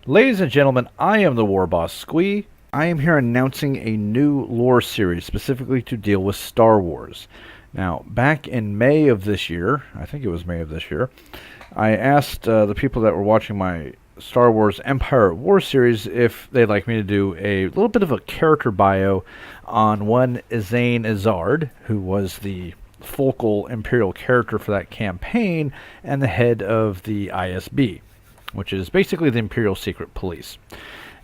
Ladies and gentlemen, I am the War Boss Squee. I am here announcing a new lore series specifically to deal with Star Wars. Now, back in May of this year, I think it was May of this year, I asked the people that were watching my Star Wars Empire at War series if they'd like me to do a little bit of a character bio on one Zane Izard, who was the focal Imperial character for that campaign and the head of the ISB, which is basically the Imperial Secret Police.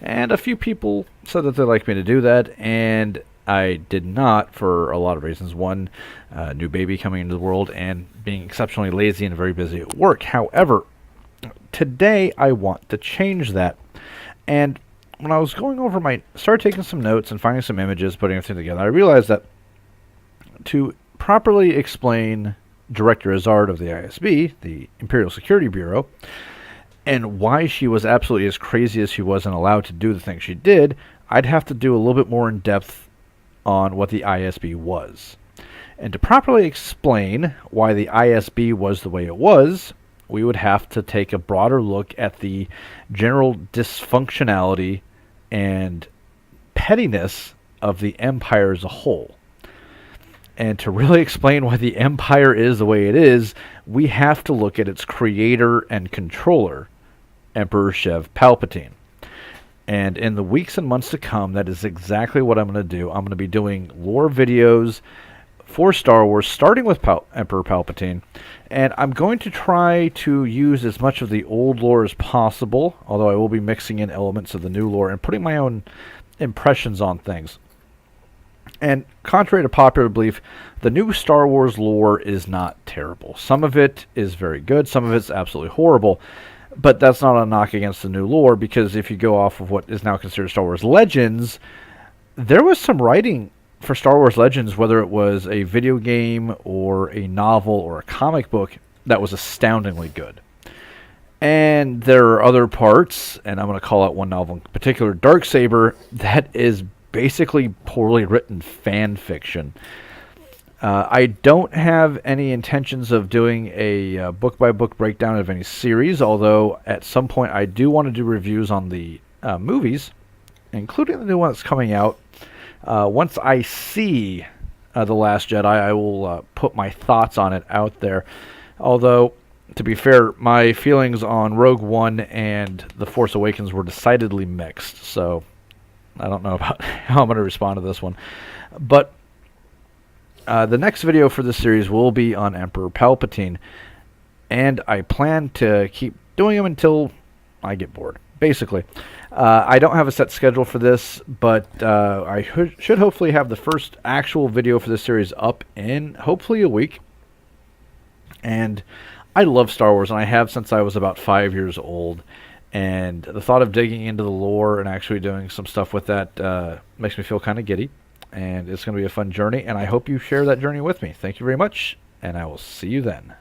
And a few people said that they'd like me to do that, and I did not for a lot of reasons. One, new baby coming into the world, and being exceptionally lazy and very busy at work. However, today I want to change that. And when I was going over started taking some notes and finding some images, putting everything together, I realized that to properly explain Director Izard of the ISB, the Imperial Security Bureau, and why she was absolutely as crazy as she was and allowed to do the things she did, I'd have to do a little bit more in depth on what the ISB was. And to properly explain why the ISB was the way it was, we would have to take a broader look at the general dysfunctionality and pettiness of the Empire as a whole. And to really explain why the Empire is the way it is, we have to look at its creator and controller, Emperor Sheev Palpatine. And in the weeks and months to come, that is exactly what I'm going to do. I'm going to be doing lore videos for Star Wars, starting with Emperor Palpatine. And I'm going to try to use as much of the old lore as possible, although I will be mixing in elements of the new lore and putting my own impressions on things. And contrary to popular belief, the new Star Wars lore is not terrible. Some of it is very good, some of it's absolutely horrible. But that's not a knock against the new lore, because if you go off of what is now considered Star Wars Legends, there was some writing for Star Wars Legends, whether it was a video game or a novel or a comic book, that was astoundingly good. And there are other parts, and I'm going to call out one novel in particular, Darksaber, that is basically poorly written fan fiction. I don't have any intentions of doing a book-by-book breakdown of any series, although at some point I do want to do reviews on the movies, including the new one that's coming out. Once I see The Last Jedi, I will put my thoughts on it out there. Although, to be fair, my feelings on Rogue One and The Force Awakens were decidedly mixed, so I don't know about how I'm going to respond to this one. But the next video for this series will be on Emperor Palpatine, and I plan to keep doing them until I get bored, basically. I don't have a set schedule for this, but I should hopefully have the first actual video for this series up in hopefully a week. And I love Star Wars, and I have since I was about 5 years old. And the thought of digging into the lore and actually doing some stuff with that makes me feel kind of giddy. And it's going to be a fun journey, and I hope you share that journey with me. Thank you very much, and I will see you then.